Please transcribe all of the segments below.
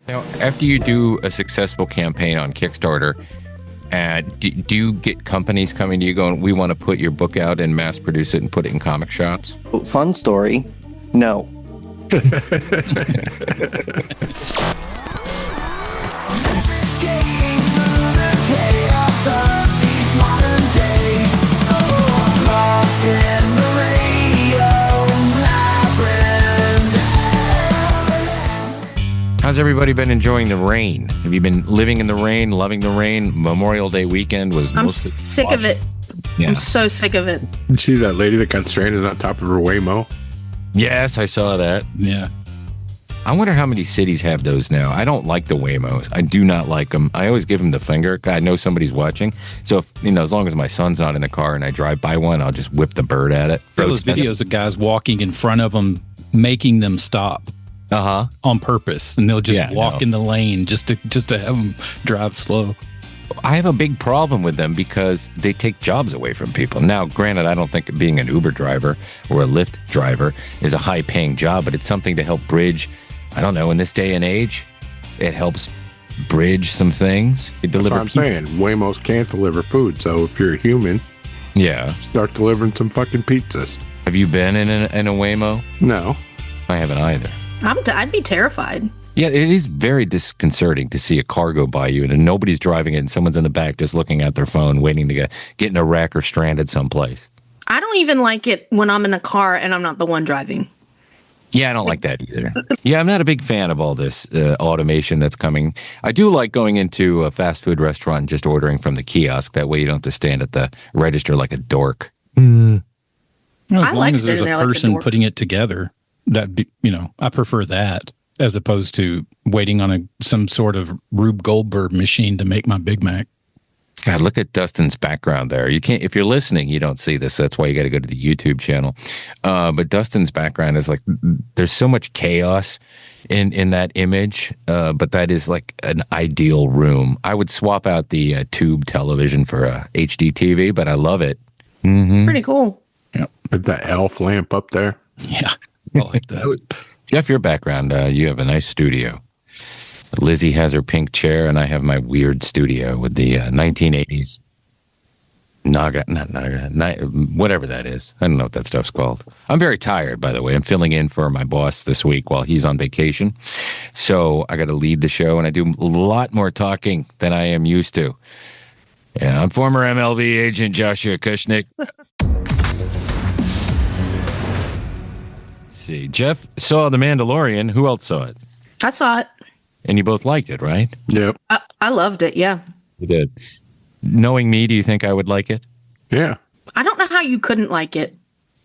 Now, after you do a successful campaign on Kickstarter, do you get companies coming to you going, we want to put your book out and mass produce it and put it in comic shops? Fun story. No. How's everybody been enjoying the rain? Have you been living in the rain, loving the rain? Memorial Day weekend was I'm sick of it. Yeah. I'm so sick of it. You see that lady that got stranded on top of her Waymo? Yes, I saw that. Yeah. I wonder how many cities have those now. I don't like the Waymos. I do not like them. I always give them the finger. I know somebody's watching. So, if, as long as my son's not in the car and I drive by one, I'll just whip the bird at it. Those videos of guys walking in front of them, making them stop. On purpose, and they'll just walk in the lane just to have them drive slow. I have a big problem with them because they take jobs away from people. Now, granted, I don't think being an Uber driver or a Lyft driver is a high-paying job, but it's something to help bridge. I don't know, in this day and age, it helps bridge some things. That's what I'm saying. Waymos can't deliver food, so if you're a human, start delivering some fucking pizzas. Have you been in a Waymo? No. I haven't either. I'd be terrified. Yeah, it is very disconcerting to see a car go by you and nobody's driving it and someone's in the back just looking at their phone waiting to get in a wreck or stranded someplace. I don't even like it when I'm in a car and I'm not the one driving. Yeah, I don't like that either. Yeah, I'm not a big fan of all this automation that's coming. I do like going into a fast food restaurant and just ordering from the kiosk. That way you don't have to stand at the register like a dork. As long as there's a person putting it together. I prefer that as opposed to waiting on some sort of Rube Goldberg machine to make my Big Mac. God, look at Dustin's background there. You can't, if you're listening, you don't see this. That's why you got to go to the YouTube channel. But Dustin's background is like, there's so much chaos in that image. But that is like an ideal room. I would swap out the tube television for a HD TV, but I love it. Mm-hmm. Pretty cool. Yeah. With that elf lamp up there. Yeah. I like that. Jeff, your background, you have a nice studio. Lizzie has her pink chair, and I have my weird studio with the 1980s whatever that is. I don't know what that stuff's called. I'm very tired, by the way. I'm filling in for my boss this week while he's on vacation. So I got to lead the show, and I do a lot more talking than I am used to. Yeah, I'm former MLB agent Joshua Kushnick. Jeff saw The Mandalorian. Who else saw it? I saw it. And you both liked it, right? Yep. I loved it, yeah. You did. Knowing me, do you think I would like it? Yeah. I don't know how you couldn't like it.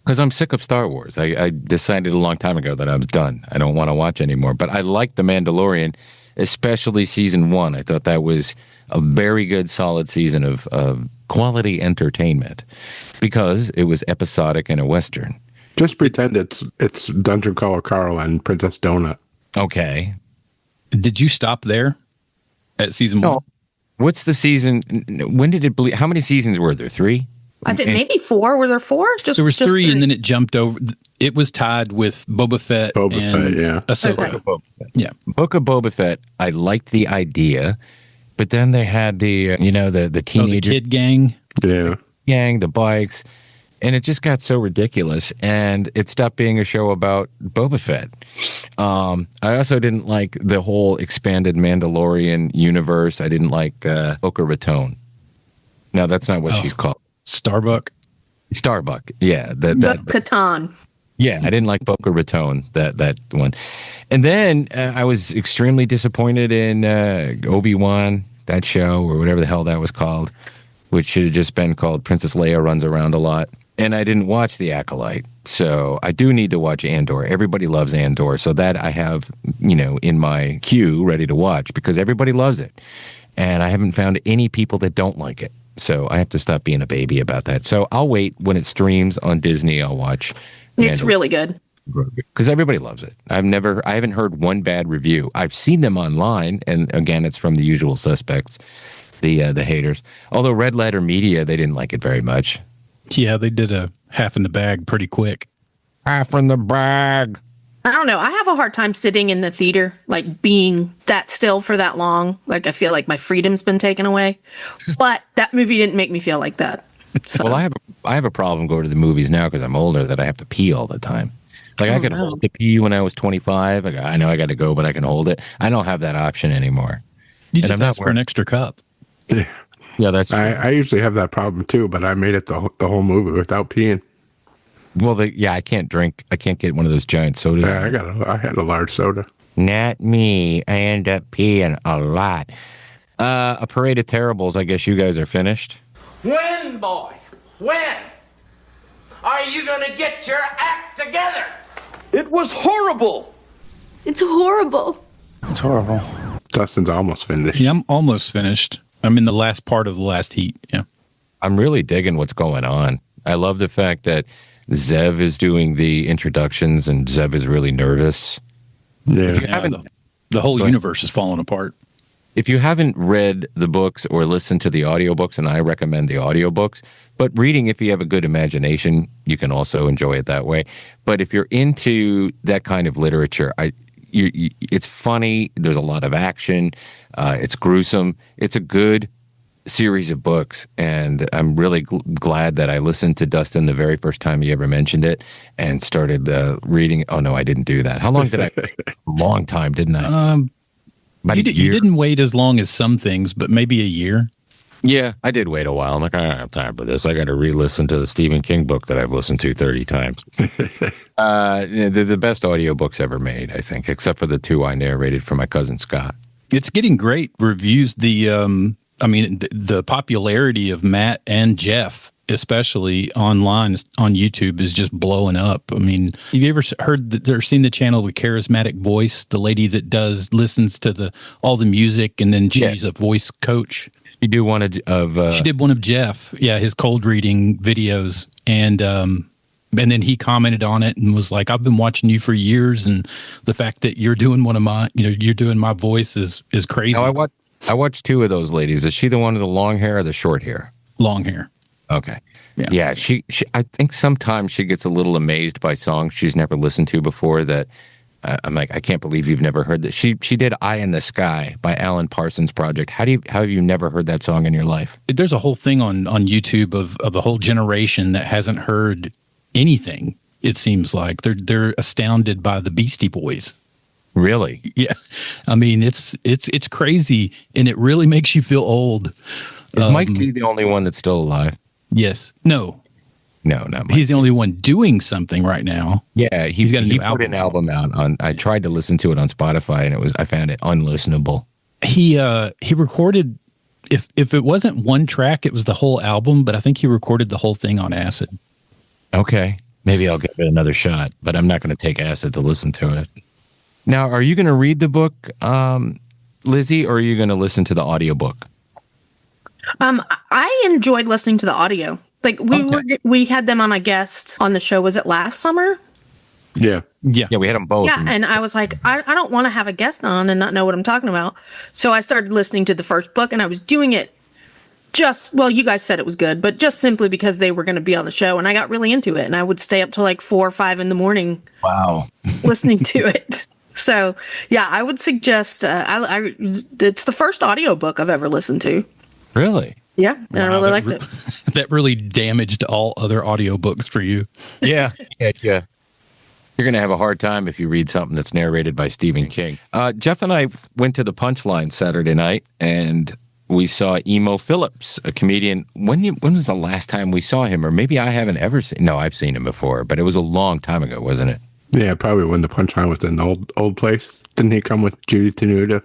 Because I'm sick of Star Wars. I decided a long time ago that I was done. I don't want to watch anymore. But I liked The Mandalorian, especially season 1. I thought that was a very good, solid season of quality entertainment because it was episodic and a Western. Just pretend it's Dungeon Crawler Carl and Princess Donut. Okay. Did you stop there at season 1? No. What's the season? When did it bleed? How many seasons were there? 3? I think maybe 4. Were there 4? There was 3, and then it jumped over. It was tied with Boba Fett and Ahsoka. Okay. Yeah. Book of Boba Fett, I liked the idea, but then they had the teenager. The kid gang. Yeah. Gang, the bikes. And it just got so ridiculous, and it stopped being a show about Boba Fett. I also didn't like the whole expanded Mandalorian universe. I didn't like Boca Raton. No, that's not what she's called. Starbuck, yeah. Catan. Yeah, I didn't like Boca Raton, that one. And then I was extremely disappointed in Obi-Wan, that show, or whatever the hell that was called, which should have just been called Princess Leia Runs Around a Lot. And I didn't watch The Acolyte. So I do need to watch Andor. Everybody loves Andor. So that I have, in my queue ready to watch because everybody loves it. And I haven't found any people that don't like it. So I have to stop being a baby about that. So I'll wait when it streams on Disney. I'll watch. It's really good. Because everybody loves it. I haven't heard one bad review. I've seen them online. And again, it's from the usual suspects, the haters. Although Red Letter Media, they didn't like it very much. Yeah, they did a half in the bag pretty quick. Half in the bag. I don't know. I have a hard time sitting in the theater, like being that still for that long. Like I feel like my freedom's been taken away. But that movie didn't make me feel like that. So. Well, I have a problem going to the movies now because I'm older that I have to pee all the time. Like I could hold the pee when I was 25. Like, I know I got to go, but I can hold it. I don't have that option anymore. You just ask for an extra cup. Yeah, that's true. I usually have that problem too, but I made it the whole movie without peeing. Well, I can't drink. I can't get one of those giant sodas. Yeah, I had a large soda. Not me. I end up peeing a lot. A Parade of Terribles. I guess you guys are finished. When, boy? When? Are you gonna get your act together? It was horrible. It's horrible. It's horrible. Dustin's almost finished. Yeah, I'm almost finished. I'm in the last part of the last heat. Yeah. I'm really digging what's going on. I love the fact that Zev is doing the introductions and Zev is really nervous. Yeah. The whole universe is falling apart. If you haven't read the books or listened to the audiobooks, and I recommend the audiobooks, but reading, if you have a good imagination, you can also enjoy it that way. But if you're into that kind of literature, it's funny. There's a lot of action. It's gruesome. It's a good series of books, and I'm really glad that I listened to Dustin the very first time he ever mentioned it and started reading. Oh no, I didn't do that. How long did I? A long time, didn't I? You didn't wait as long as some things, but maybe a year. Yeah, I did wait a while. I'm like, I don't have time for this. I got to re-listen to the Stephen King book that I've listened to 30 times. They're the best audiobooks ever made, I think, except for the two I narrated for my cousin Scott. It's getting great reviews. The popularity of Matt and Jeff, especially online on YouTube, is just blowing up. I mean, have you ever heard or seen the channel The Charismatic Voice, the lady that listens to all the music, and then she's a voice coach? You do one of she did one of Jeff, his cold reading videos, and then he commented on it and was like, "I've been watching you for years, and the fact that you're doing one of my, you're doing my voice is crazy." No, I watched two of those ladies. Is she the one with the long hair or the short hair? Long hair. Okay. Yeah. She I think sometimes she gets a little amazed by songs she's never listened to before that. I'm like, I can't believe you've never heard that. She did "Eye in the Sky" by Alan Parsons Project. How have you never heard that song in your life? There's a whole thing on YouTube of a whole generation that hasn't heard anything. It seems like they're astounded by the Beastie Boys. Really? Yeah. I mean, it's crazy, and it really makes you feel old. Is Mike T the only one that's still alive? Yes. No, not Mike. He's the only one doing something right now. Yeah, he's got a new album. He put an album out on. I tried to listen to it on Spotify, and I found it unlistenable. He recorded. If it wasn't one track, it was the whole album. But I think he recorded the whole thing on acid. Okay, maybe I'll give it another shot, but I'm not going to take acid to listen to it. Now, are you going to read the book, Lizzie, or are you going to listen to the audiobook? I enjoyed listening to the audio. Like we had them on a guest on the show. Was it last summer? Yeah. We had them both. Yeah, and I was like, I don't want to have a guest on and not know what I'm talking about. So I started listening to the first book, and I was doing it you guys said it was good, but just simply because they were going to be on the show, and I got really into it, and I would stay up till like 4 or 5 in the morning. Wow. Listening to it. So yeah, I would suggest it's the first audiobook I've ever listened to. Really? Yeah, and I really liked it. That really damaged all other audiobooks for you. Yeah. You're going to have a hard time if you read something that's narrated by Stephen King. Jeff and I went to the Punchline Saturday night, and we saw Emo Phillips, a comedian. When was the last time we saw him? Or maybe I haven't ever seen. No, I've seen him before, but it was a long time ago, wasn't it? Yeah, probably when the Punchline was in the old place. Didn't he come with Judy Tenuta?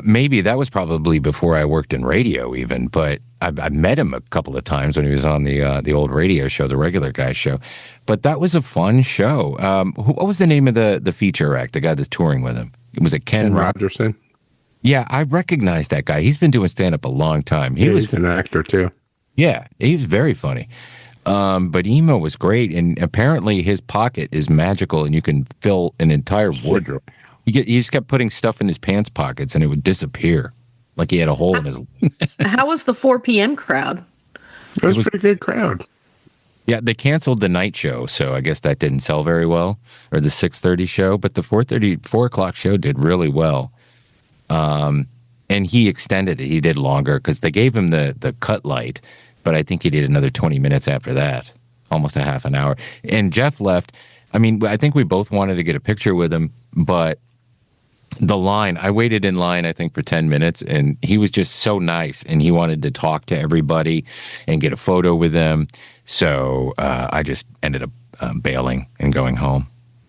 Maybe that was probably before I worked in radio even, but I met him a couple of times when he was on the old radio show, the Regular Guy show. But that was a fun show. What was the name of the feature act, the guy that's touring with him? Was it Ken Rogerson? Yeah, I recognize that guy. He's been doing stand-up a long time. He's an actor too. Yeah, he was very funny. But Emo was great, and apparently his pocket is magical, and you can fill an entire wardrobe. He just kept putting stuff in his pants pockets, and it would disappear, like he had a hole in his. How was the 4 p.m. crowd? It was a pretty good crowd. Yeah, they canceled the night show, so I guess that didn't sell very well, or the 6:30 show. But the 4 o'clock show did really well. And he extended it. He did longer because they gave him the cut light, but I think he did another 20 minutes after that, almost a half an hour. And Jeff left. I mean, I think we both wanted to get a picture with him, but I waited in line, I think, for 10 minutes, and he was just so nice, and he wanted to talk to everybody and get a photo with them. So I just ended up bailing and going home.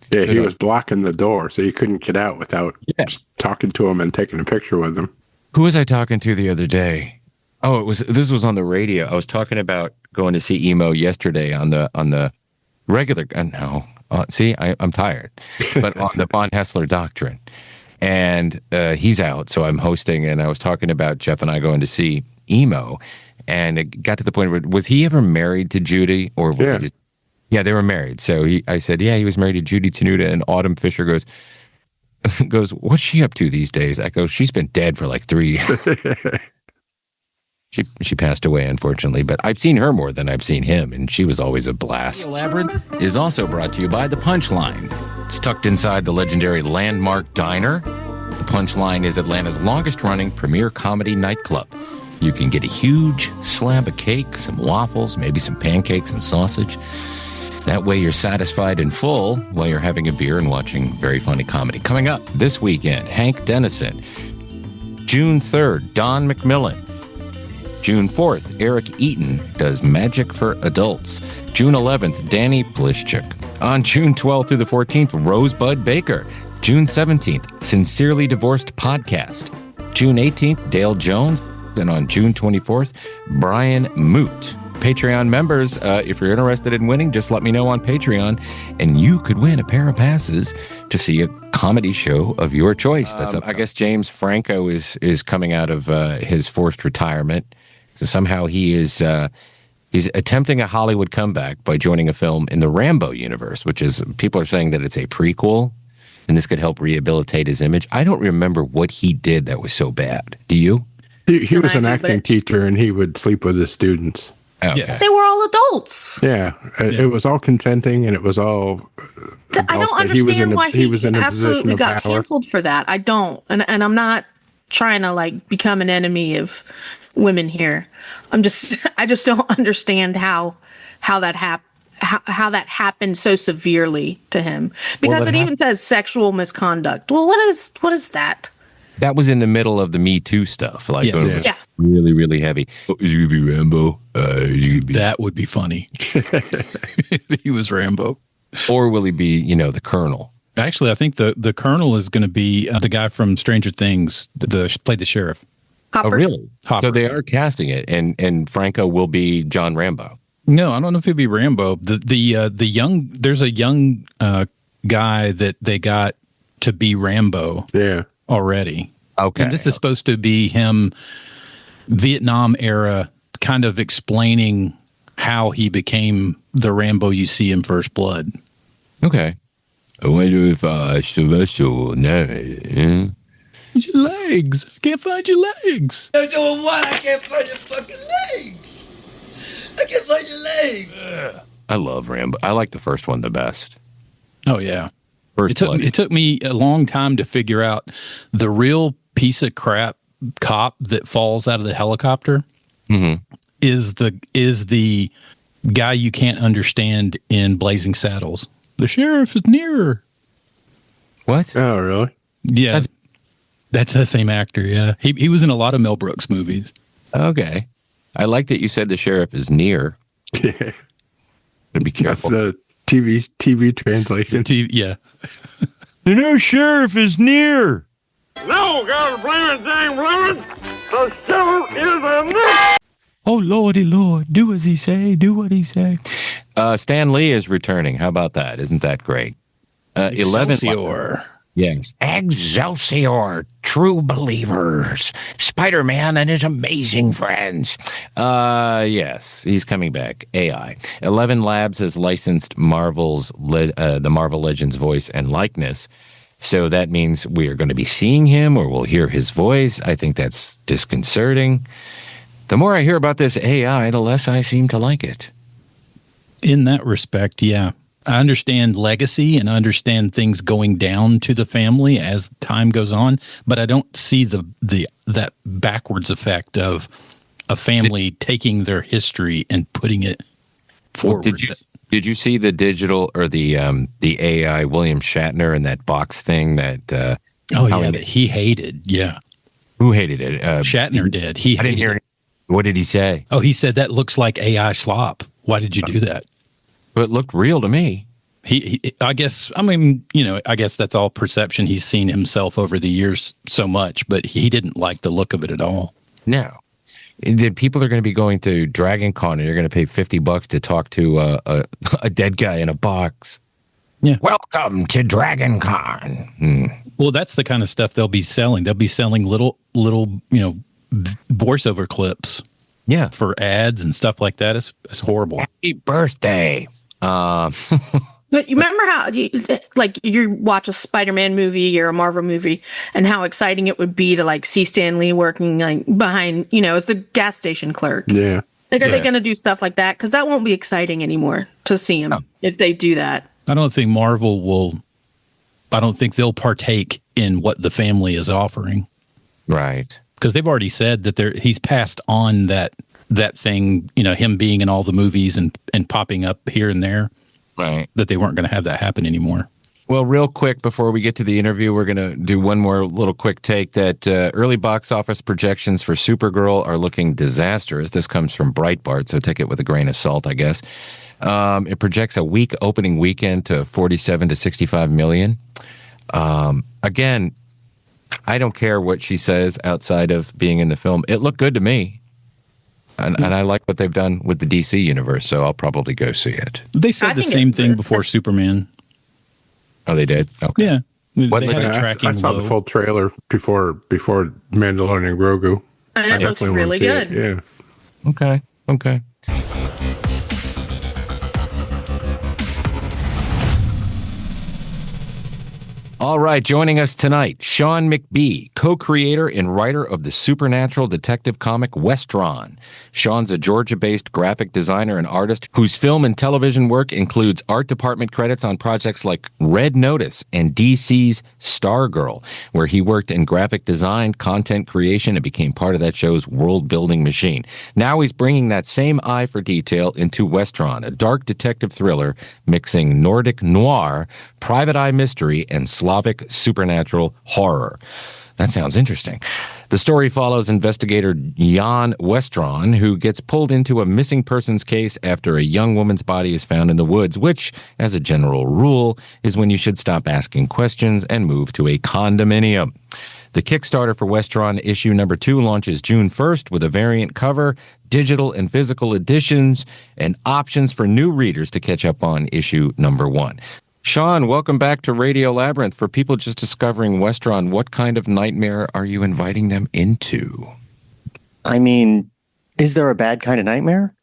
Yeah, he was blocking the door, so you couldn't get out without talking to him and taking a picture with him. Who was I talking to the other day? Oh, this was on the radio. I was talking about going to see Emo yesterday on the regular. No, see, I'm tired, but on the Von Hessler Doctrine, and he's out, so I'm hosting, and I was talking about Jeff and I going to see Emo, and it got to the point where, was he ever married to Judy, or was he just, yeah, they were married. So I said, yeah, he was married to Judy Tenuta, and Autumn Fisher goes, what's she up to these days? I go, she's been dead for like 3 years. She passed away, unfortunately, but I've seen her more than I've seen him, and she was always a blast. Labyrinth is also brought to you by The Punchline. It's tucked inside the legendary Landmark Diner. The Punchline is Atlanta's longest-running premier comedy nightclub. You can get a huge slab of cake, some waffles, maybe some pancakes and sausage. That way you're satisfied and full while you're having a beer and watching very funny comedy. Coming up this weekend, Hank Dennison. June 3rd, Don McMillan. June 4th, Eric Eaton does Magic for Adults. June 11th, Danny Plishchuk. On June 12th through the 14th, Rosebud Baker. June 17th, Sincerely Divorced Podcast. June 18th, Dale Jones. And on June 24th, Brian Moot. Patreon members, if you're interested in winning, just let me know on Patreon, and you could win a pair of passes to see a comedy show of your choice. That's I guess James Franco is coming out of his forced retirement. So somehow he's attempting a Hollywood comeback by joining a film in the Rambo universe, which is, people are saying that it's a prequel, and this could help rehabilitate his image. I don't remember what he did that was so bad. Do you? He was an acting teacher, and he would sleep with his students. Okay. Yes. They were all adults. Yeah, it was all consenting, and it was all. I don't understand why he absolutely got canceled for that. I don't, and I'm not trying to like become an enemy of women here. I just don't understand how that happened so severely to him, because it even says sexual misconduct. Well, what is that? That was in the middle of the Me Too stuff, like yeah. really, really heavy. Oh, is he gonna be Rambo? That would be funny. He was Rambo, or will he be, the Colonel? Actually, I think the Colonel is going to be the guy from Stranger Things, played the sheriff. Hopper. Oh, really? Hopper. So they are casting it, and Franco will be John Rambo. No, I don't know if he'll be Rambo. There's a young guy that they got to be Rambo. Yeah. Already. Okay. And this is supposed to be him, Vietnam era, kind of explaining how he became the Rambo you see in First Blood. Okay. I wonder if Sylvester will narrate. Your legs. I can't find your legs. So what? I can't find your fucking legs. I can't find your legs. I love Rambo. I like the first one the best. Oh, yeah. It took me a long time to figure out the real piece of crap cop that falls out of the helicopter is the guy you can't understand in Blazing Saddles. The sheriff is nearer. What? Oh, really? Yeah, that's the same actor. Yeah, he was in a lot of Mel Brooks movies. Okay, I like that you said the sheriff is near. Yeah. Be careful. That's the TV translation. Yeah. The new sheriff is near. No, gotta blame it, dang Labyrinth. The sheriff is a nigger. Oh, Lordy Lord, do as he say, do what he say. Stan Lee is returning. How about that? Isn't that great? 11. Yes. Excelsior, true believers. Spider-Man and his amazing friends. Yes, he's coming back. AI. 11 Labs has licensed the Marvel Legends voice and likeness. So that means we are going to be seeing him, or we'll hear his voice. I think that's disconcerting. The more I hear about this AI, the less I seem to like it. In that respect, yeah. I understand legacy and understand things going down to the family as time goes on, but I don't see that backwards effect of a family taking their history and putting it forward. Did you see the digital or the AI William Shatner in that box thing that? That he hated. Yeah, who hated it? Shatner did. I didn't hear it. What did he say? Oh, he said that looks like AI slop. Why did you do that? But it looked real to me. I guess that's all perception. He's seen himself over the years so much, but he didn't like the look of it at all. No. The people are going to be going to Dragon Con and you're going to pay $50 to talk to a dead guy in a box. Yeah. Welcome to Dragon Con. Well, that's the kind of stuff they'll be selling. They'll be selling little, voiceover clips. Yeah. For ads and stuff like that. It's horrible. Happy birthday. But you remember how you watch a Spider-Man movie or a Marvel movie and how exciting it would be to see Stan Lee working behind, as the gas station clerk. Yeah. Are they going to do stuff like that? Because that won't be exciting anymore to see him if they do that. I don't think Marvel will. I don't think they'll partake in what the family is offering. Right. Because they've already said that he's passed on that thing, him being in all the movies and popping up here and there. Right. That they weren't going to have that happen anymore. Well, real quick, before we get to the interview, we're going to do one more little quick take that early box office projections for Supergirl are looking disastrous. This comes from Breitbart, so take it with a grain of salt, I guess. It projects a week opening weekend to 47 to 65 million. Again, I don't care what she says outside of being in the film. It looked good to me. And I like what they've done with the DC universe, so I'll probably go see it. They said the same thing before Superman. Oh, they did? Okay. Yeah. I saw the full trailer before Mandalorian and Grogu. And it looks really good. Yeah. Okay. All right, joining us tonight, Shawn McBee, co-creator and writer of the supernatural detective comic Westron. Shawn's a Georgia-based graphic designer and artist whose film and television work includes art department credits on projects like Red Notice and DC's Stargirl, where he worked in graphic design, content creation, and became part of that show's world-building machine. Now he's bringing that same eye for detail into Westron, a dark detective thriller mixing Nordic noir, private eye mystery, and Slavic supernatural horror. That sounds interesting. The story follows investigator Jan Westron, who gets pulled into a missing persons case after a young woman's body is found in the woods, which, as a general rule, is when you should stop asking questions and move to a condominium. The Kickstarter for Westron issue number 2 launches June 1st with a variant cover, digital and physical editions, and options for new readers to catch up on issue number 1. Shawn, welcome back to Radio Labyrinth. For people just discovering Westron, what kind of nightmare are you inviting them into? I mean, is there a bad kind of nightmare?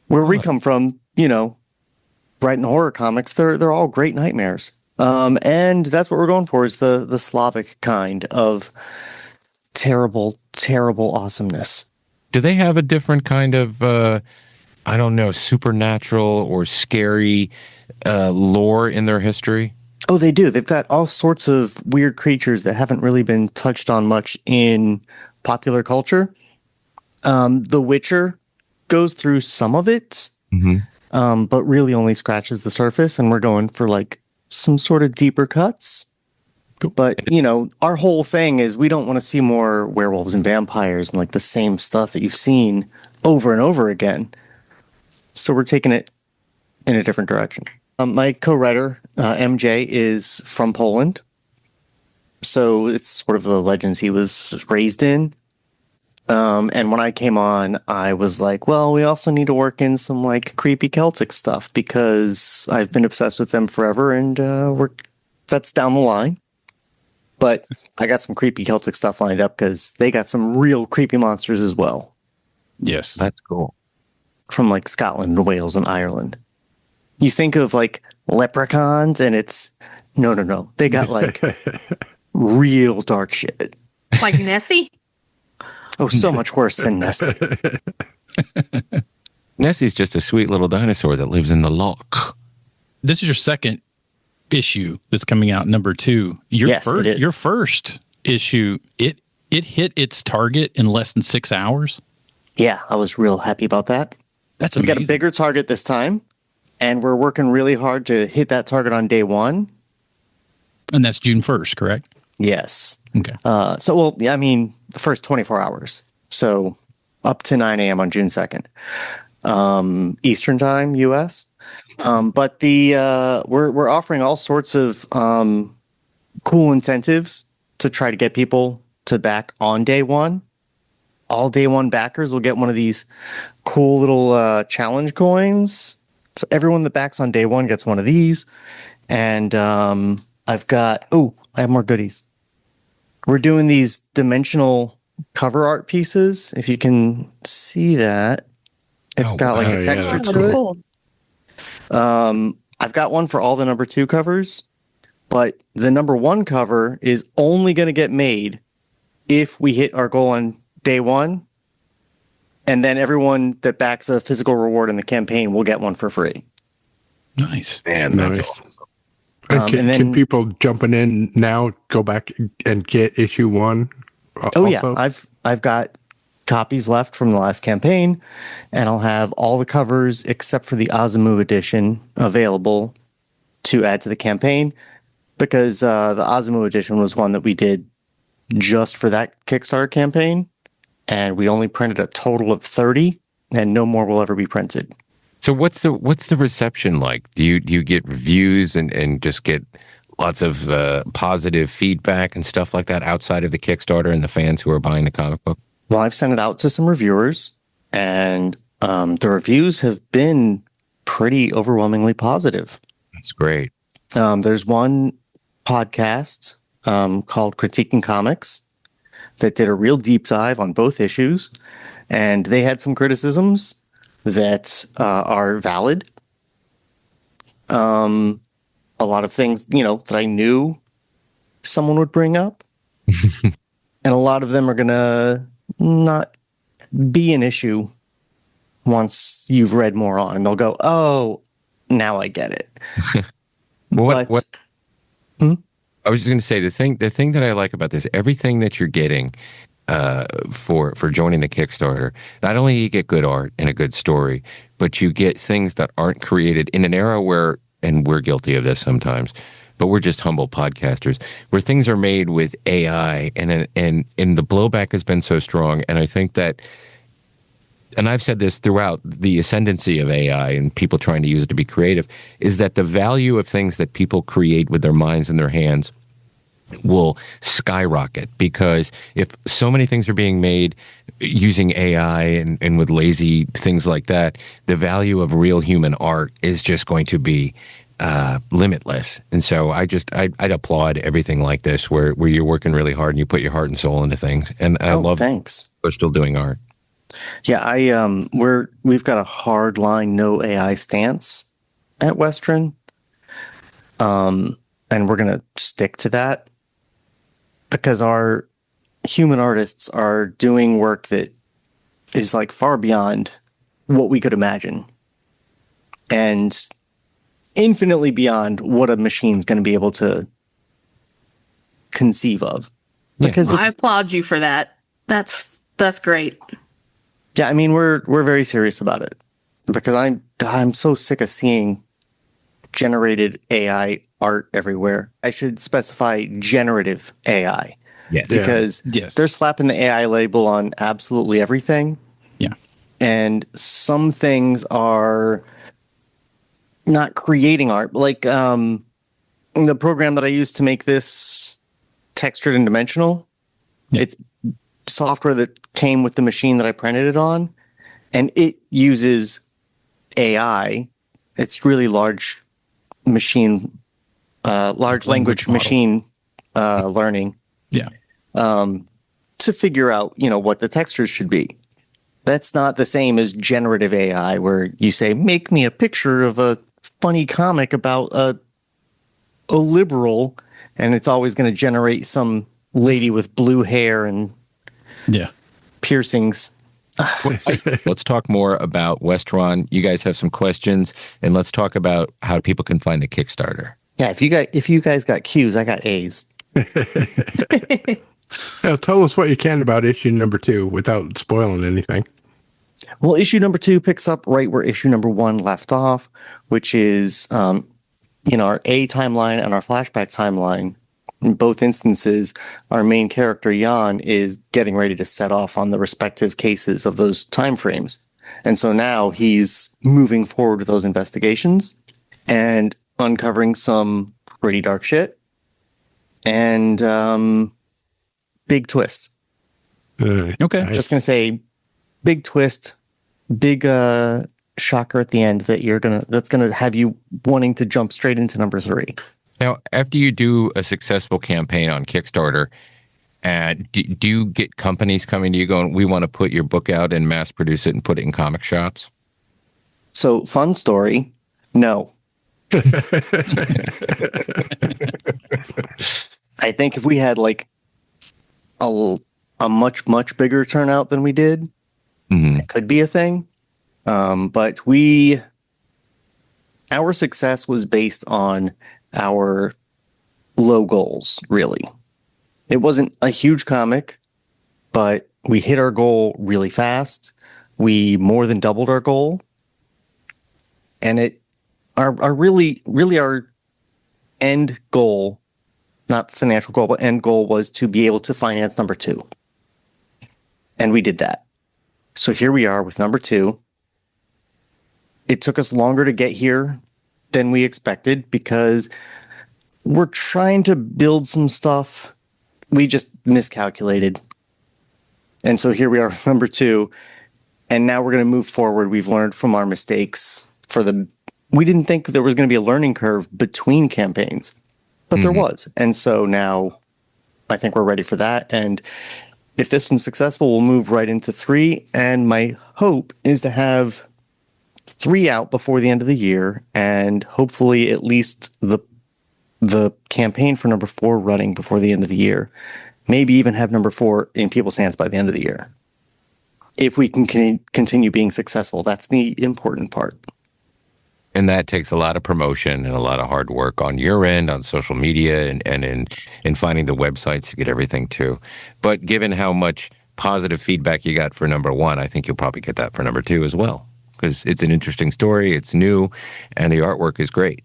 Where we come from, Brighton horror comics, they're all great nightmares. And that's what we're going for, is the Slavic kind of terrible, terrible awesomeness. Do they have a different kind of supernatural or scary lore in their history? Oh, they do. They've got all sorts of weird creatures that haven't really been touched on much in popular culture. The Witcher goes through some of it, but really only scratches the surface, and we're going for some sort of deeper cuts. Cool. But, our whole thing is we don't want to see more werewolves and vampires and the same stuff that you've seen over and over again. So we're taking it in a different direction. My co-writer, MJ, is from Poland. So it's sort of the legends he was raised in. And when I came on, I was like, well, we also need to work in some creepy Celtic stuff because I've been obsessed with them forever, and that's down the line. But I got some creepy Celtic stuff lined up because they got some real creepy monsters as well. Yes, that's cool. From Scotland and Wales and Ireland. You think of leprechauns, and it's no. They got real dark shit. Like Nessie? Oh, so much worse than Nessie. Nessie's just a sweet little dinosaur that lives in the loch. This is your second issue that's coming out, number 2. Your first issue, it hit its target in less than 6 hours. Yeah, I was real happy about that. That's amazing. We got a bigger target this time, and we're working really hard to hit that target on day 1. And that's June 1st, correct? Yes. Okay. The first 24 hours. So up to 9 a.m. on June 2nd. Eastern time, U.S. But we're offering all sorts of cool incentives to try to get people to back on day 1. All day 1 backers will get one of these cool little challenge coins. So everyone that backs on day 1 gets one of these. And I have more goodies. We're doing these dimensional cover art pieces. If you can see that, it's got like a texture to it. Cool. I've got one for all the number 2 covers, but the number 1 cover is only going to get made if we hit our goal on day 1. And then everyone that backs a physical reward in the campaign will get one for free. Nice. Man, that's awesome. Can people jumping in now go back and get issue 1? Oh yeah, I've got copies left from the last campaign, and I'll have all the covers except for the Azumu edition available to add to the campaign, because the Azumu edition was one that we did just for that Kickstarter campaign, and we only printed a total of 30, and no more will ever be printed. So what's the reception like? Do you get reviews and just get lots of positive feedback and stuff like that outside of the Kickstarter and the fans who are buying the comic book? Well, I've sent it out to some reviewers, and the reviews have been pretty overwhelmingly positive. That's great. There's one podcast called Critiquing Comics that did a real deep dive on both issues, and they had some criticisms that are valid. A lot of things, that I knew someone would bring up, and a lot of them are gonna not be an issue once you've read more on. They'll go, "Oh, now I get it." Well, I was just going to say the thing that I like about this, everything that you're getting for joining the Kickstarter, not only do you get good art and a good story, but you get things that aren't created in an era where, and we're guilty of this sometimes, but we're just humble podcasters, where things are made with AI, and the blowback has been so strong. And I think that, and I've said this throughout, the ascendancy of AI and people trying to use it to be creative, is that the value of things that people create with their minds and their hands will skyrocket, because if so many things are being made using AI and with lazy things like that, the value of real human art is just going to be limitless. And so I'd applaud everything like this, where you're working really hard and you put your heart and soul into things. And I love thanks. We're still doing art. Yeah, we've got a hard line no AI stance at Westron. And we're gonna stick to that, because our human artists are doing work that is like far beyond what we could imagine, and infinitely beyond what a machine's going to be able to conceive of. Because I applaud you for that. That's great. Yeah, I mean, we're very serious about it, because I'm so sick of seeing generated AI art everywhere. I should specify generative AI. Yes. Because they're slapping the AI label on absolutely everything. Yeah. And some things are not creating art. Like the program that I used to make this textured and dimensional, it's software that came with the machine that I printed it on, and it uses AI. It's really large machine, large language machine learning. Yeah. To figure out, what the textures should be. That's not the same as generative AI, where you say, make me a picture of a funny comic about a liberal, and it's always going to generate some lady with blue hair and piercings. Let's talk more about Westron. You guys have some questions, and let's talk about how people can find the Kickstarter. Yeah, if you guys got Q's, I got A's. Now, tell us what you can about issue number 2 without spoiling anything. Well, issue number 2 picks up right where issue number 1 left off, which is, our A timeline and our flashback timeline. In both instances, our main character, Jan, is getting ready to set off on the respective cases of those time frames. And so now he's moving forward with those investigations and uncovering some pretty dark shit. And big twist. Okay. Just going to say big twist, big shocker at the end that's going to have you wanting to jump straight into number 3. Now, after you do a successful campaign on Kickstarter, do you get companies coming to you going, we want to put your book out and mass produce it and put it in comic shops? So, fun story. No. I think if we had like a much, much bigger turnout than we did, it could be a thing. But our success was based on our low goals, really. It wasn't a huge comic, but we hit our goal really fast. We more than doubled our goal. And our really our end goal, not financial goal, but end goal was to be able to finance number 2. And we did that. So here we are with number 2. It took us longer to get here than we expected because we're trying to build some stuff. We just miscalculated. And so here we are with number 2. And now we're going to move forward. We've learned from our mistakes. We didn't think there was going to be a learning curve between campaigns, but there was. And so now I think we're ready for that. And if this one's successful, we'll move right into 3. And my hope is to have 3 out before the end of the year, and hopefully at least the campaign for number 4 running before the end of the year. Maybe even have number 4 in people's hands by the end of the year. If we can continue being successful, that's the important part. And that takes a lot of promotion and a lot of hard work on your end, on social media, and in finding the websites to get everything to. But given how much positive feedback you got for number 1, I think you'll probably get that for number 2 as well. Because it's an interesting story, it's new, and the artwork is great.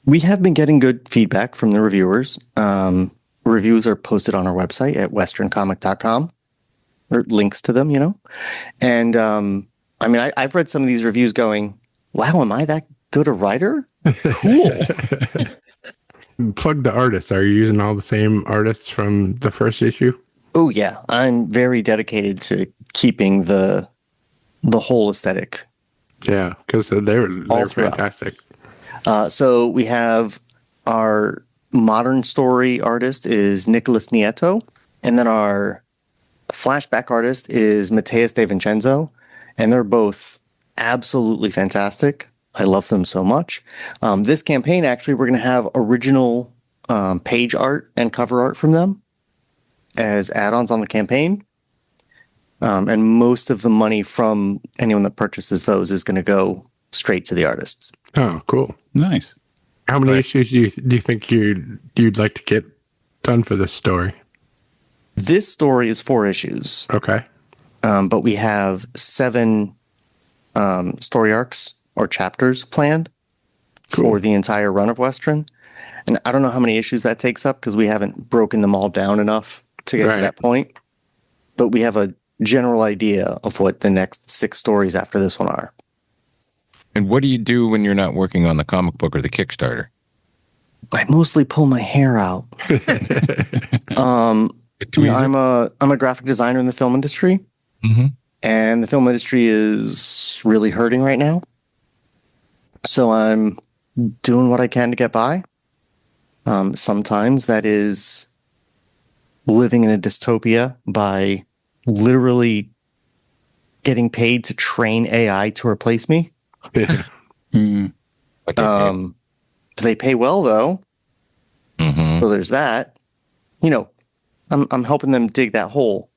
We have been getting good feedback from the reviewers. Reviews are posted on our website at westerncomic.com, or links to them, And I've read some of these reviews going, wow, am I that good a writer? Cool. Plug the artists. Are you using all the same artists from the first issue? Oh, yeah. I'm very dedicated to keeping the whole aesthetic. Yeah, because they're fantastic. So we have our modern story artist is Nicholas Nieto, and then our flashback artist is Mateus De Vincenzo, and they're both absolutely fantastic. I love them so much. This campaign, actually, we're going to have original page art and cover art from them as add-ons on the campaign. And most of the money from anyone that purchases those is going to go straight to the artists. Oh, cool. Nice. How many issues do you think you'd like to get done for this story? This story is 4 issues. Okay. But we have 7 story arcs or chapters planned for the entire run of Westron. And I don't know how many issues that takes up because we haven't broken them all down enough to get to that point. But we have a general idea of what the next 6 stories after this one are. And what do you do when you're not working on the comic book or the Kickstarter? I mostly pull my hair out. I'm a graphic designer in the film industry. And the film industry is really hurting right now. So I'm doing what I can to get by. Sometimes that is living in a dystopia by literally getting paid to train AI to replace me. They pay well though. So there's that. I'm helping them dig that hole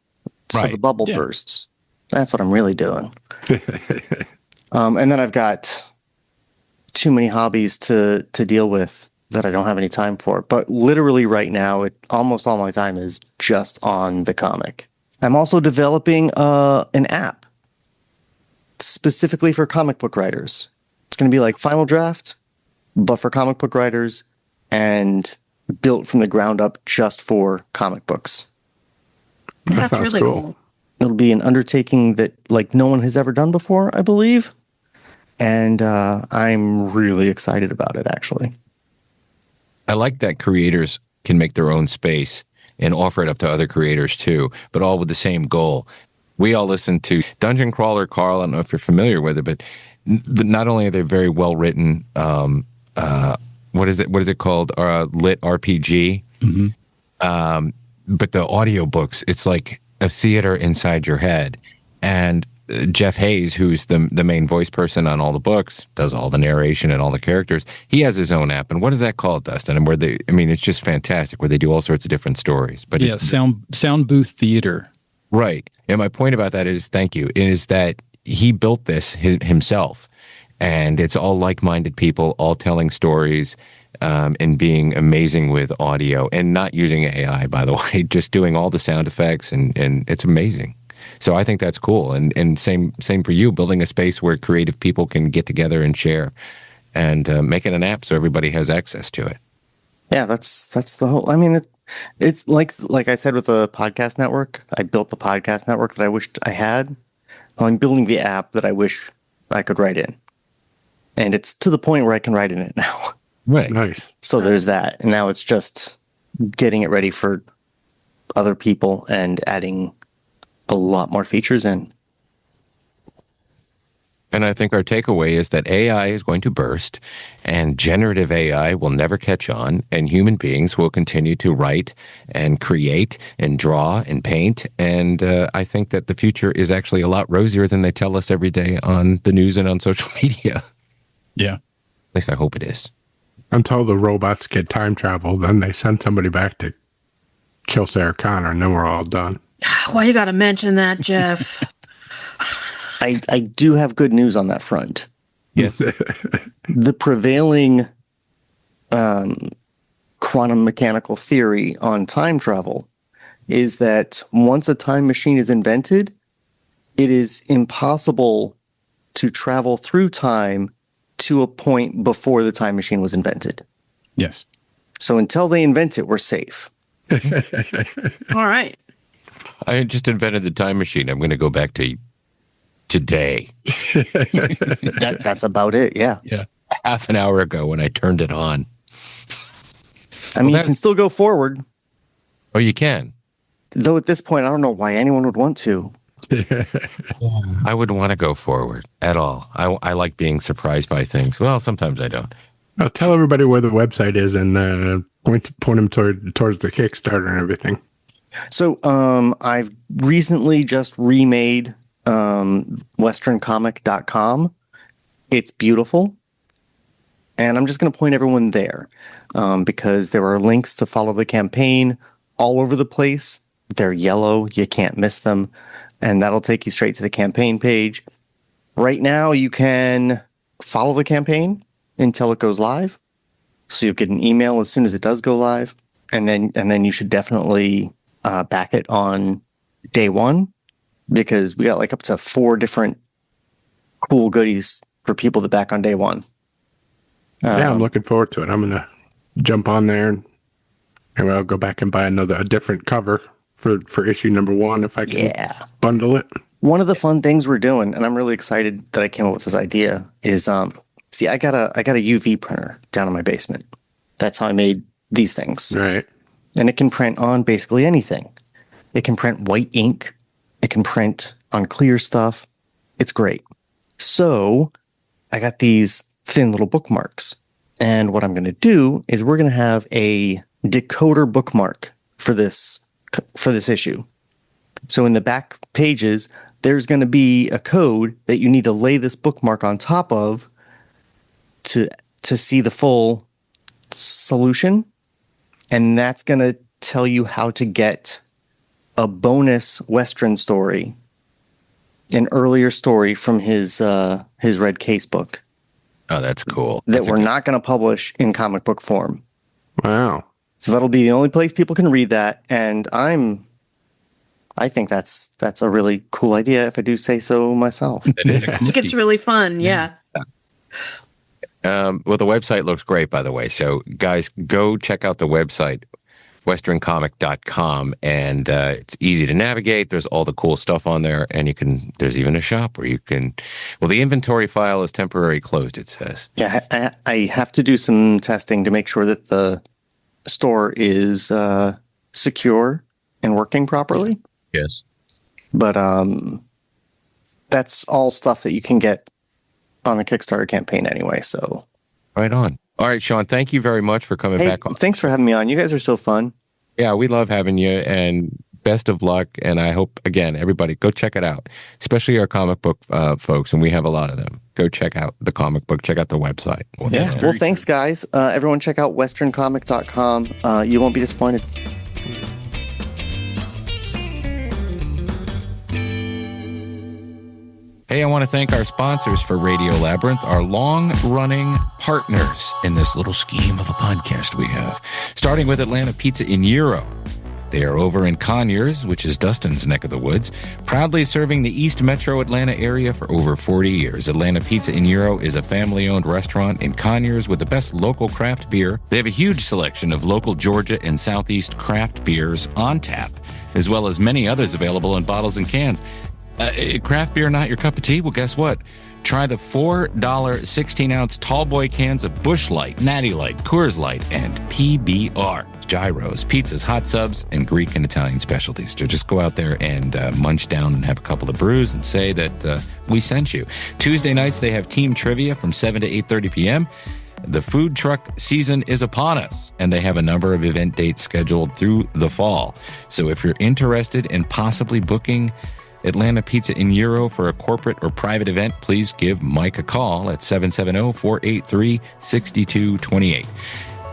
so the bubble bursts. That's what I'm really doing. And then I've got too many hobbies to deal with that I don't have any time for. But literally right now, almost all my time is just on the comic. I'm also developing an app specifically for comic book writers. It's going to be like Final Draft, but for comic book writers and built from the ground up just for comic books. That's really cool. It'll be an undertaking that like no one has ever done before, I believe. And I'm really excited about it, actually. I like that creators can make their own space and offer it up to other creators too, but all with the same goal. We all listen to Dungeon Crawler Carl. I don't know if you're familiar with it, but not only are they very well written, what is it called? Lit RPG. Mm-hmm. But the audiobooks, it's like a theater inside your head. And Jeff Hayes, who's the main voice person on all the books, does all the narration and all the characters. He has his own app. And what is that called, Dustin? And it's just fantastic where they do all sorts of different stories. But yeah, sound booth theater. Right. And my point about that is, thank you, is that he built this himself. And it's all like-minded people, all telling stories and being amazing with audio and not using AI, by the way, just doing all the sound effects. And it's amazing. So I think that's cool. And same for you, building a space where creative people can get together and share and making an app so everybody has access to it. Yeah, that's the whole, I mean, it's like I said with the podcast network, I built the podcast network that I wished I had. Well, I'm building the app that I wish I could write in. And it's to the point where I can write in it now. Right. Nice. So there's that. And now it's just getting it ready for other people and adding a lot more features in. And I think our takeaway is that AI is going to burst and generative AI will never catch on, and human beings will continue to write and create and draw and paint. And I think that the future is actually a lot rosier than they tell us every day on the news and on social media. Yeah. At least I hope it is. Until the robots get time travel, then they send somebody back to kill Sarah Connor, and then we're all done. Why you got to mention that, Jeff? I do have good news on that front. Yes. The prevailing quantum mechanical theory on time travel is that once a time machine is invented, it is impossible to travel through time to a point before the time machine was invented. Yes. So until they invent it, we're safe. All right. I just invented the time machine. I'm going to go back to today. That's about it. Yeah. Yeah. Half an hour ago when I turned it on. I mean, you can still go forward. Oh, you can. Though at this point, I don't know why anyone would want to. I wouldn't want to go forward at all. I like being surprised by things. Well, sometimes I don't. I'll tell everybody where the website is and point them towards the Kickstarter and everything. So I've recently just remade westerncomic.com. It's beautiful. And I'm just going to point everyone there because there are links to follow the campaign all over the place. They're yellow. You can't miss them. And that'll take you straight to the campaign page. Right now, you can follow the campaign until it goes live. So you'll get an email as soon as it does go live. And then you should definitely back it on day one because we got like up to 4 different cool goodies for people to back on day one. Yeah, I'm looking forward to it. I'm going to jump on there and I'll go back and buy a different cover for issue number 1 if I can bundle it. One of the fun things we're doing, and I'm really excited that I came up with this idea, is see, I got a UV printer down in my basement. That's how I made these things. Right. And it can print on basically anything. It can print white ink. It can print on clear stuff. It's great. So I got these thin little bookmarks. And what I'm going to do is we're going to have a decoder bookmark for this issue. So in the back pages, there's going to be a code that you need to lay this bookmark on top of to see the full solution. And that's going to tell you how to get a bonus Westron story an earlier story from his Red Case book. Oh, that's cool. That we're not going to publish in comic book form. Wow. So that'll be the only place people can read that, and I think that's a really cool idea, if I do say so myself. I think it's really fun. Yeah. Well, the website looks great, by the way. So, guys, go check out the website, westerncomic.com, and it's easy to navigate. There's all the cool stuff on there, and there's even a shop where you can, well, the inventory file is temporarily closed, it says. Yeah, I have to do some testing to make sure that the store is secure and working properly. Yes. But that's all stuff that you can get on the Kickstarter campaign anyway, so. Right on. All right, Shawn, thank you very much for coming back on. Thanks for having me on. You guys are so fun. Yeah, we love having you, and best of luck. And I hope, again, everybody, go check it out, especially our comic book folks, and we have a lot of them. Go check out the comic book, check out the website. Yeah, well, thanks, guys. Everyone check out westerncomic.com. You won't be disappointed. Hey, I want to thank our sponsors for Radio Labyrinth, our long-running partners in this little scheme of a podcast we have. Starting with Atlanta Pizza in Euro. They are over in Conyers, which is Dustin's neck of the woods, proudly serving the East Metro Atlanta area for over 40 years. Atlanta Pizza in Euro is a family-owned restaurant in Conyers with the best local craft beer. They have a huge selection of local Georgia and Southeast craft beers on tap, as well as many others available in bottles and cans. Craft beer not your cup of tea? Well, guess what? Try the $4 16-ounce tall boy cans of Busch Light, Natty Light, Coors Light, and PBR. Gyros, pizzas, hot subs, and Greek and Italian specialties. So just go out there and munch down and have a couple of brews and say that we sent you. Tuesday nights, they have team trivia from 7 to 8:30 p.m. The food truck season is upon us, and they have a number of event dates scheduled through the fall. So if you're interested in possibly booking Atlanta Pizza in Euro for a corporate or private event, please give Mike a call at 770-483-6228.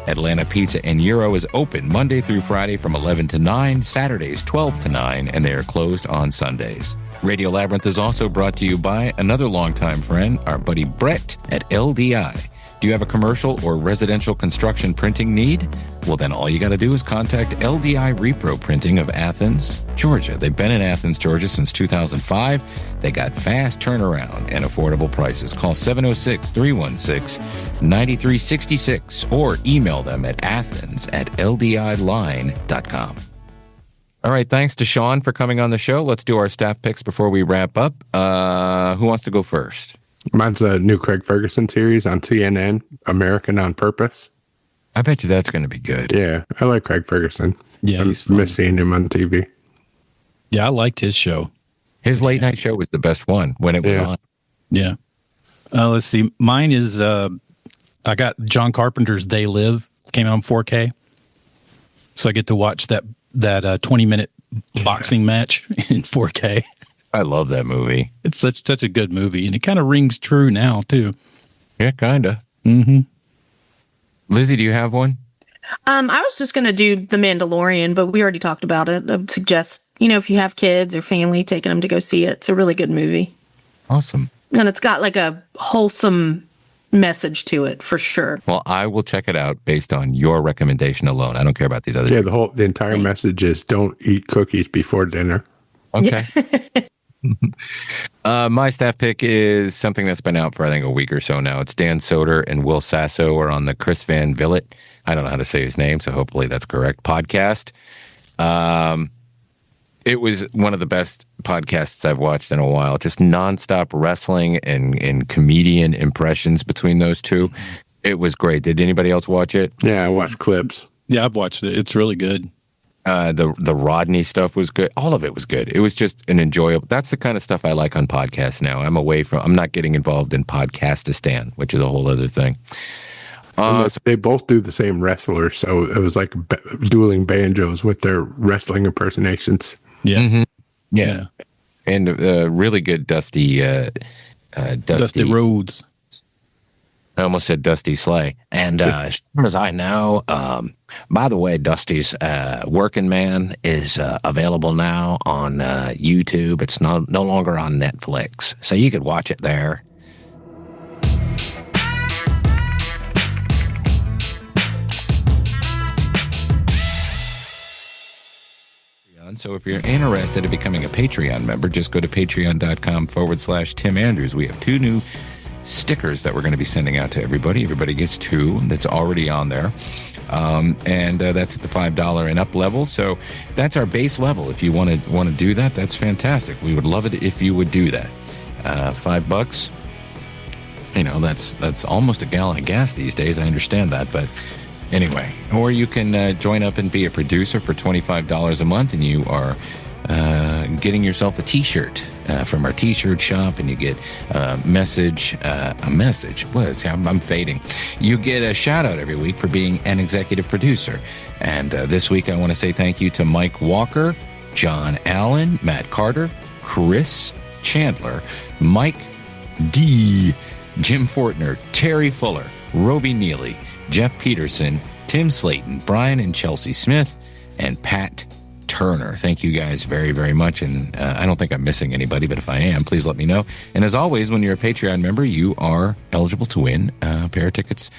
Atlanta Pizza in Euro is open Monday through Friday from 11 to 9, Saturdays 12 to 9, and they are closed on Sundays. Radio Labyrinth is also brought to you by another longtime friend, our buddy Brett at LDI. Do you have a commercial or residential construction printing need? Well, then all you got to do is contact LDI Repro Printing of Athens, Georgia. They've been in Athens, Georgia since 2005. They got fast turnaround and affordable prices. Call 706-316-9366 or email them at athens@ldiline.com. All right, thanks to Shawn for coming on the show. Let's do our staff picks before we wrap up. Who wants to go first? Mine's a new Craig Ferguson series on CNN, American on Purpose. I bet you that's going to be good. Yeah, I like Craig Ferguson. Yeah, I miss seeing him on TV. Yeah, I liked his show. His late night show was the best one when it was on. Yeah. Let's see. Mine is, I got John Carpenter's They Live, came out on 4K. So I get to watch that 20-minute boxing match in 4K. I love that movie. It's such a good movie, and it kind of rings true now, too. Yeah, kind of. Mm-hmm. Lizzie, do you have one? I was just going to do The Mandalorian, but we already talked about it. I would suggest, if you have kids or family, taking them to go see it. It's a really good movie. Awesome. And it's got like a wholesome message to it, for sure. Well, I will check it out based on your recommendation alone. I don't care about these other. Yeah, the entire message is don't eat cookies before dinner. Okay. My staff pick is something that's been out for, I think, a week or so now. It's Dan Soder and Will Sasso are on the Chris Van Vliet, I don't know how to say his name, so hopefully that's correct, podcast. It was one of the best podcasts I've watched in a while. Just nonstop wrestling and comedian impressions between those two. It was great. Did anybody else watch it? Yeah, I watched clips. Yeah, I've watched it. It's really good. The Rodney stuff was good. All of it was good. It was just an enjoyable. That's the kind of stuff I like on podcasts now. I'm not getting involved in Podcastistan, which is a whole other thing. They both do the same wrestler, so it was like dueling banjos with their wrestling impersonations. Yeah. Mm-hmm. Yeah. And really good Dusty Rhodes. I almost said Dusty Slay. And as far as I know, by the way, Dusty's Working Man is available now on YouTube. It's no longer on Netflix, so you could watch it there. So if you're interested in becoming a Patreon member, just go to patreon.com/Tim Andrews. We have 2 new stickers that we're going to be sending out to everybody. Everybody gets 2 that's already on there. And that's at the $5 and up level. So that's our base level. If you want to do that, that's fantastic. We would love it if you would do that. $5, you know, that's almost a gallon of gas these days. I understand that, but anyway, or you can join up and be a producer for $25 a month, and you are getting yourself a t-shirt from our t-shirt shop, and you get a message. I'm fading. You get a shout out every week for being an executive producer. And this week I want to say thank you to Mike Walker, John Allen, Matt Carter, Chris Chandler, Mike D, Jim Fortner, Terry Fuller, Roby Neely, Jeff Peterson, Tim Slayton, Brian and Chelsea Smith, and Pat Turner. Thank you guys very, very much. And I don't think I'm missing anybody, but if I am, please let me know. And as always, when you're a Patreon member, you are eligible to win a pair of tickets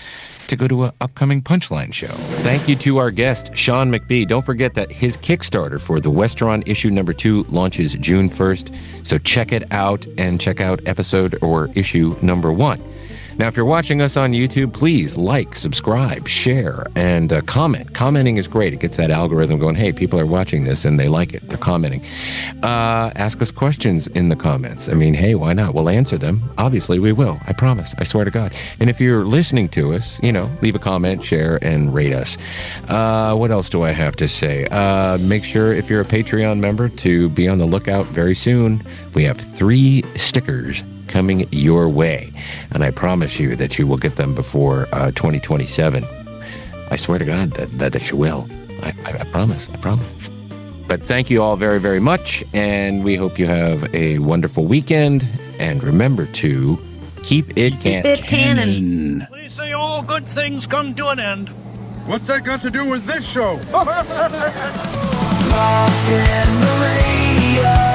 to go to an upcoming Punchline show. Thank you to our guest, Shawn McBee. Don't forget that his Kickstarter for the Westron issue number 2 launches June 1st. So check it out and check out episode or issue number 1. Now, if you're watching us on YouTube, please like, subscribe, share, and comment. Commenting is great. It gets that algorithm going, hey, people are watching this and they like it. They're commenting. Ask us questions in the comments. I mean, hey, why not? We'll answer them. Obviously, we will. I promise. I swear to God. And if you're listening to us, you know, leave a comment, share, and rate us. What else do I have to say? Make sure, if you're a Patreon member, to be on the lookout very soon. We have 3 stickers coming your way, and I promise you that you will get them before 2027. I swear to God that you will. I promise. But thank you all very, very much, and we hope you have a wonderful weekend. And remember to keep it canon. They say all good things come to an end. What's that got to do with this show? Lost in the radio.